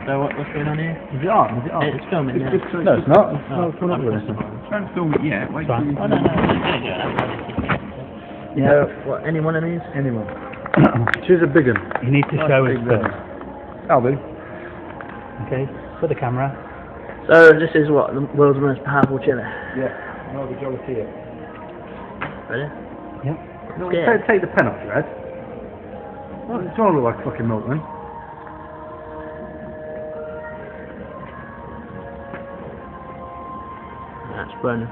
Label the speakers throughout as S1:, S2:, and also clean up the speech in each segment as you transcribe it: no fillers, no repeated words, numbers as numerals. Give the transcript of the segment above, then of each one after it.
S1: So what's going on here?
S2: Is it on? Is it on?
S1: It's filming, yeah.
S2: No, it's not. It's not coming up with anything.
S3: Don't film it yet. Wait till you...
S1: Oh, no, yeah. What, any one of these?
S2: Anyone. Choose a big one.
S4: You need to show us first.
S2: I'll do.
S4: Okay, for the camera.
S1: So this is what, the world's most powerful chili?
S2: Yeah. No, Bhut Jolokia.
S1: Ready?
S4: Yep.
S2: No,
S1: Yeah.
S2: take the pen off your head. Oh, it's all look like fucking milk then.
S1: That's burning.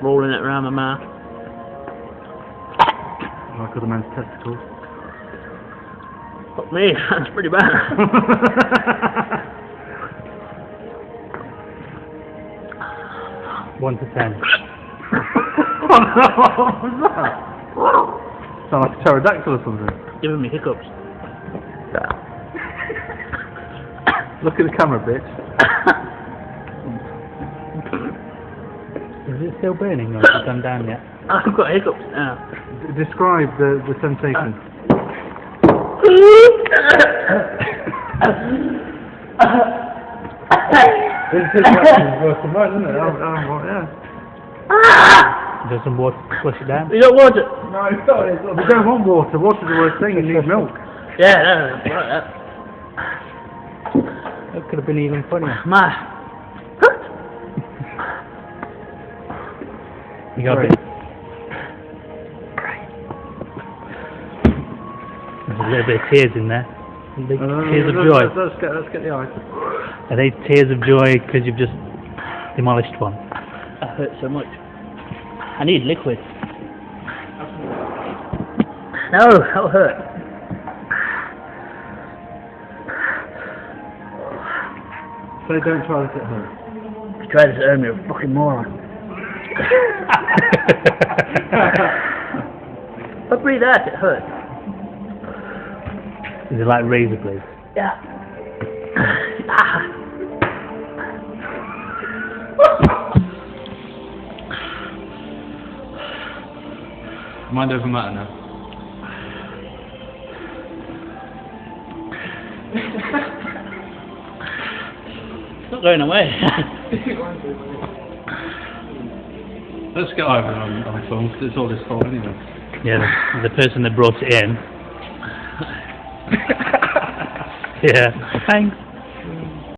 S1: Rolling it around my mouth.
S2: Like other man's testicles.
S1: Fuck me, that's pretty bad.
S4: 1 to 10.
S2: What was that? Sound like a pterodactyl or something.
S1: Giving me hiccups.
S2: Look at the camera, bitch.
S4: Is it still burning or has it gone down yet?
S1: I've got hiccups now.
S2: Describe the sensation. This is worse than mine, isn't it? Yeah.
S4: Does some water flush it down?
S1: You don't want it?
S2: No, it's not. We don't want water. Water's the worst thing. You need milk.
S1: Yeah, no, like that.
S4: That could have been even funnier.
S1: My.
S4: You got a bit. There's a little bit of tears in there. Big tears of joy.
S2: Let's get the eyes.
S4: Are they tears of joy because you've just demolished one?
S1: That hurts so much. I need liquid. No, that'll hurt.
S2: So don't try this at home.
S1: If you try this at home, you're a fucking moron. But breathe out, it hurts.
S4: Is it like razor blades?
S1: Yeah.
S3: Mind over matter now.
S1: It's not going away.
S3: Let's get over on film because it's all his fault anyway.
S4: Yeah, the person that brought it in. Yeah, thanks.